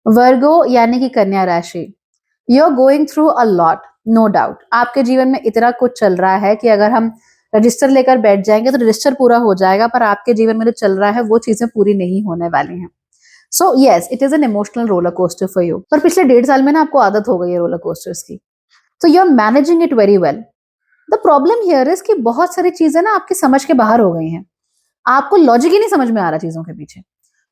वर्गो यानी कि कन्या राशि, you are going through a lot, no doubt. आपके जीवन में इतना कुछ चल रहा है कि अगर हम रजिस्टर लेकर बैठ जाएंगे तो रजिस्टर पूरा हो जाएगा, पर आपके जीवन में जो चल रहा है वो चीजें पूरी नहीं होने वाली हैं। So yes, it is an emotional roller coaster for you, पर पिछले 1.5 साल में ना आपको आदत हो गई है रोलर कोस्टर्स की, तो you are managing it very well. The problem here is कि बहुत सारी चीजें ना आपकी समझ के बाहर हो गई हैं, आपको लॉजिक ही नहीं समझ में आ रहा चीजों के पीछे,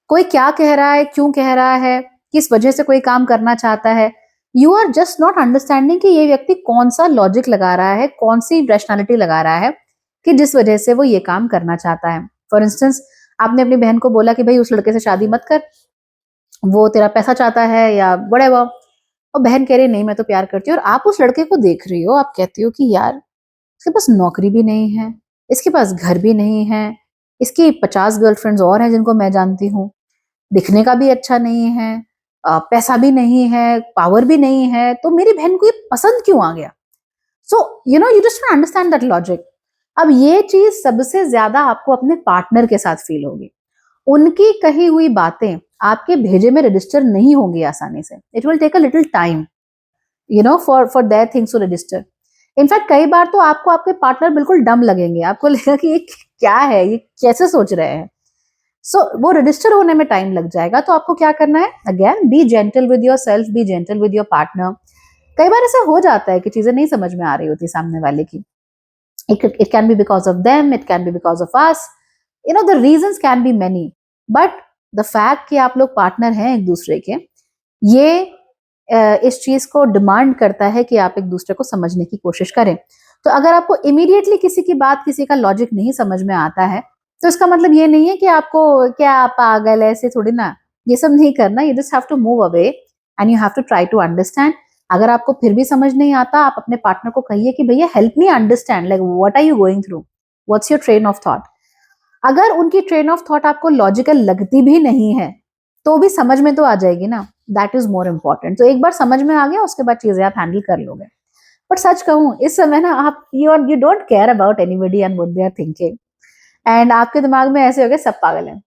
कोई क्या कह रहा है, क्यों कह रहा है, किस वजह से कोई काम करना चाहता है। You are just not understanding कि ये व्यक्ति कौन सा लॉजिक लगा रहा है, कौन सी रैशनैलिटी लगा रहा है कि जिस वजह से वो ये काम करना चाहता है। फॉर इंस्टेंस, आपने अपनी बहन को बोला कि भाई उस लड़के से शादी मत कर, वो तेरा पैसा चाहता है या व्हाटएवर, और बहन कह रही नहीं मैं तो प्यार करती हूँ, और आप उस लड़के को देख रही हो, आप कहती हो कि यार इसके पास नौकरी भी नहीं है, इसके पास घर भी नहीं है, इसकी 50 गर्लफ्रेंड्स और हैं जिनको मैं जानती हूँ, दिखने का भी अच्छा नहीं है, पैसा भी नहीं है, पावर भी नहीं है, तो मेरी बहन को ये पसंद क्यों आ गया? So you just understand that logic. अब ये चीज सबसे ज्यादा आपको अपने पार्टनर के साथ फील होगी, उनकी कही हुई बातें आपके भेजे में रजिस्टर नहीं होंगी आसानी से, it will take a little time for that things to register. In fact कई बार तो आपको आपके पार्टनर बिल्कुल डम लगेंगे, आपको लगेगा कि ये क्या है, ये कैसे सोच रहे हैं। सो वो रजिस्टर होने में टाइम लग जाएगा। तो आपको क्या करना है, again B gentle with your self, B gentle with your partner. कई बार ऐसा हो जाता है कि चीजें नहीं समझ में आ रही होती सामने वाले की, it can be because of them, it can be because of us, the reasons can be many, but the fact कि आप लोग पार्टनर हैं एक दूसरे के, ये इस चीज को डिमांड करता है कि आप एक दूसरे को समझने की कोशिश करें। तो अगर आपको इमीडिएटली किसी की बात, किसी का लॉजिक नहीं समझ में आता है, तो इसका मतलब ये नहीं है कि आपको क्या पागल है, ऐसे थोड़ी ना, ये सब नहीं करना। You just have to move away and you have to try to understand. अगर आपको फिर भी समझ नहीं आता, आप अपने पार्टनर को कहिए कि भैया help me understand, like what are you going through, what's your train of thought. अगर उनकी ट्रेन ऑफ थॉट आपको लॉजिकल लगती भी नहीं है, तो भी समझ में तो आ जाएगी ना, दैट इज मोर इम्पोर्टेंट। तो एक बार समझ में आ गया, उसके बाद चीजें आप हैंडल कर लोगे। बट सच कहूं, इस समय ना आप you don't care about anybody and what they are thinking, and आपके दिमाग में ऐसे हो गए सब पागल है,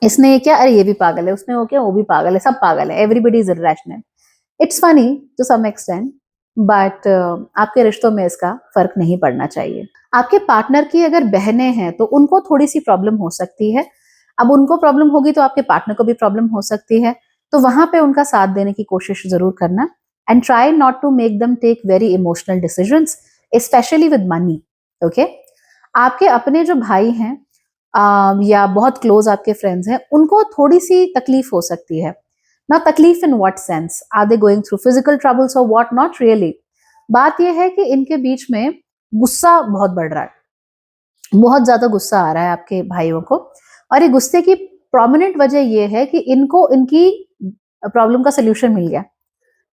इसने ये क्या, अरे ये भी पागल है, उसने वो क्या, वो भी पागल है, सब पागल है, everybody is irrational. It's funny to some extent, but आपके रिश्तों में इसका फर्क नहीं पड़ना चाहिए। आपके पार्टनर की अगर बहनें हैं तो उनको थोड़ी सी प्रॉब्लम हो सकती है। अब उनको प्रॉब्लम होगी तो आपके पार्टनर को भी प्रॉब्लम हो सकती है, तो वहां पे उनका साथ देने की कोशिश जरूर करना, and try not to make them take very emotional decisions, specially with money. Okay, आपके अपने जो भाई हैं या बहुत क्लोज आपके फ्रेंड्स हैं, उनको थोड़ी सी तकलीफ हो सकती है ना। तकलीफ in what sense, are they going through physical troubles और व्हाट नॉट रियली। बात यह है कि इनके बीच में गुस्सा बहुत बढ़ रहा है, बहुत ज्यादा गुस्सा आ रहा है आपके भाइयों को, और ये गुस्से की प्रोमिनेंट वजह यह है कि इनको इनकी प्रॉब्लम का सोल्यूशन मिल गया।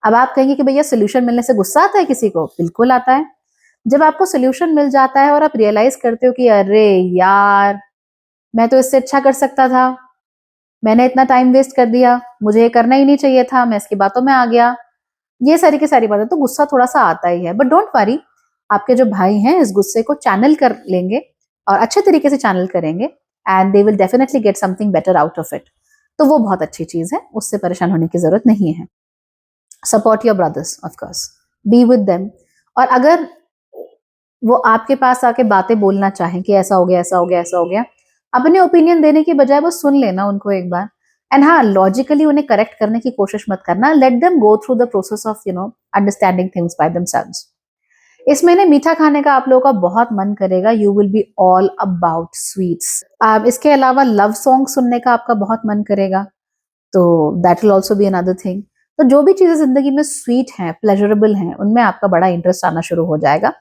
अब आप कहेंगे कि भैया सोल्यूशन मिलने से गुस्सा आता है किसी को? बिल्कुल आता है। जब आपको सोल्यूशन मिल जाता है और आप रियलाइज करते हो कि अरे यार, मैं तो इससे अच्छा कर सकता था, मैंने इतना टाइम वेस्ट कर दिया, मुझे ये करना ही नहीं चाहिए था, मैं इसकी बातों में आ गया, ये सारी की सारी बातें, तो गुस्सा थोड़ा सा आता ही है। बट डोंट वरी, आपके जो भाई हैं इस गुस्से को चैनल कर लेंगे और अच्छे तरीके से चैनल करेंगे, and they will definitely get something better out of it. तो वो बहुत अच्छी चीज है, उससे परेशान होने की जरूरत नहीं है। Support your brothers, of course, be with them. और अगर वो आपके पास आके बातें बोलना चाहें कि ऐसा हो गया, ऐसा हो गया, ऐसा हो गया, अपने ओपिनियन देने की बजाय वो सुन लेना उनको एक बार। एंड हाँ, लॉजिकली उन्हें करेक्ट करने की कोशिश मत करना, let them go through the process of understanding things by themselves. इस महीने मीठा खाने का आप लोगों का बहुत मन करेगा, you will be all about sweets. इसके अलावा लव सॉन्ग सुनने का आपका बहुत मन करेगा, तो that will also be another thing. तो जो भी चीजें जिंदगी में स्वीट हैं, प्लेजरेबल हैं, उनमें आपका बड़ा इंटरेस्ट आना शुरू हो जाएगा।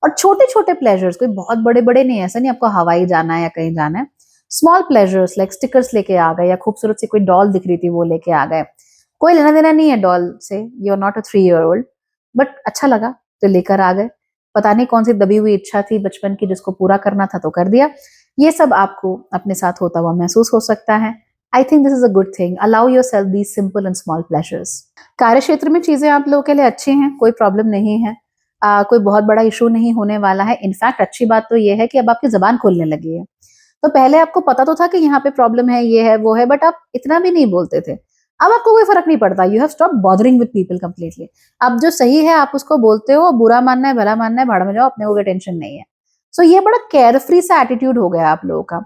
और छोटे छोटे प्लेजर्स, कोई बहुत बड़े बड़े नहीं है, ऐसा नहीं आपको हवाई जाना है या कहीं जाना है, स्मॉल प्लेजर्स लाइक स्टिकर्स लेके आ गए, या खूबसूरत सी कोई डॉल दिख रही थी वो लेके आ गए। कोई लेना देना नहीं है डॉल से, you are not a 3 year old, but अच्छा लगा तो लेकर आ गए। पता नहीं कौन सी दबी हुई इच्छा थी बचपन की जिसको पूरा करना था तो कर दिया। ये सब आपको अपने साथ होता हुआ महसूस हो सकता है। I think this is a good thing, allow your self these simple and small pleasures. कार्य क्षेत्र में चीजें आप लोगों के लिए अच्छी हैं, कोई प्रॉब्लम नहीं है, कोई बहुत बड़ा इशू नहीं होने वाला है। इनफैक्ट अच्छी बात तो ये है कि अब आपकी जबान खोलने लगी है। तो पहले आपको पता तो था कि यहाँ पे प्रॉब्लम है, ये है, वो है, बट आप इतना भी नहीं बोलते थे। अब आपको कोई फर्क नहीं पड़ता, you have stop bothering with people completely. अब जो सही है आप उसको बोलते हो, बुरा मानना है भला मानना है भाड़ में जाओ, अपने को कोई टेंशन नहीं है। सो ये बड़ा केयर फ्री सा एटीट्यूड हो गया आप लोगों का।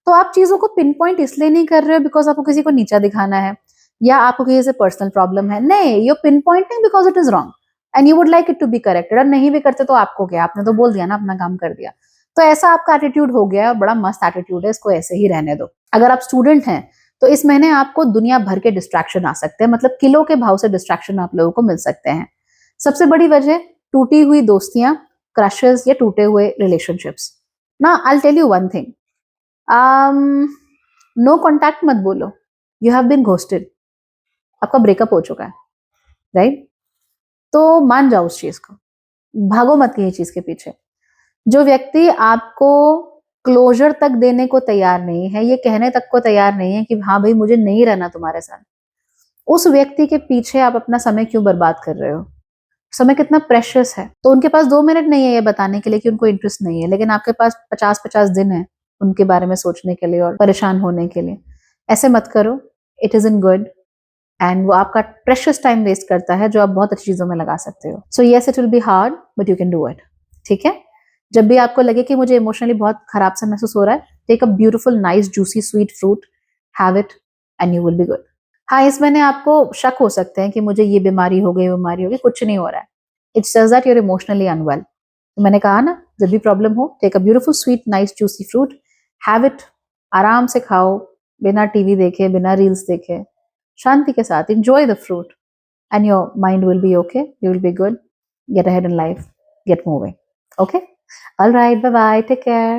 तो आप चीजों को पिन पॉइंट इसलिए नहीं कर रहे हो बिकॉज आपको किसी को नीचा दिखाना है या आपको किसी से पर्सनल प्रॉब्लम है, नहीं, you pinpointing because it is wrong and you would like it to be corrected. और नहीं भी करते तो आपको क्या, आपने तो बोल दिया ना, अपना काम कर दिया। तो ऐसा आपका एटीट्यूड हो गया, बड़ा मस्त एटीट्यूड है, इसको ऐसे ही रहने दो। अगर आप स्टूडेंट हैं तो इस महीने आपको दुनिया भर के डिस्ट्रैक्शन आ सकते हैं, मतलब किलो के भाव से डिस्ट्रैक्शन आप लोगों को मिल सकते हैं। सबसे बड़ी वजह टूटी हुई दोस्तियां, क्रशेस या टूटे हुए रिलेशनशिप्स। ना I tell you one thing, no contact मत बोलो, यू हैव बीन घोस्टेड, आपका ब्रेकअप हो चुका है, राइट? तो मान जाओ उस चीज को, भागो मत किसी चीज के पीछे। जो व्यक्ति आपको क्लोजर तक देने को तैयार नहीं है, ये कहने तक को तैयार नहीं है कि हाँ भाई मुझे नहीं रहना तुम्हारे साथ, उस व्यक्ति के पीछे आप अपना समय क्यों बर्बाद कर रहे हो? समय कितना प्रेशियस है। तो उनके पास 2 मिनट नहीं है ये बताने के लिए कि उनको इंटरेस्ट नहीं है, लेकिन आपके पास 50-50 दिन है उनके बारे में सोचने के लिए और परेशान होने के लिए। ऐसे मत करो, it is in good and वो आपका प्रेशियस टाइम वेस्ट करता है जो आप बहुत अच्छी चीजों में लगा सकते हो। So yes it will be hard but you can do it. ठीक है? जब भी आपको लगे कि मुझे इमोशनली बहुत खराब सा महसूस हो रहा है, take a beautiful nice juicy sweet fruit, have it and you will be good. हाँ, इस महीने आपको शक हो सकते हैं कि मुझे ये बीमारी हो गई, बीमारी हो गई, कुछ नहीं हो रहा है। It says that you are emotionally unwell. तो मैंने कहा ना, जब भी प्रॉब्लम हो, take a beautiful sweet nice juicy fruit, have it, आराम से खाओ, बिना टीवी देखे, बिना रील्स देखे, शांति के साथ enjoy the fruit and your mind will be okay, you will be good, get ahead in life, get moving. Okay, all right, bye bye, take care.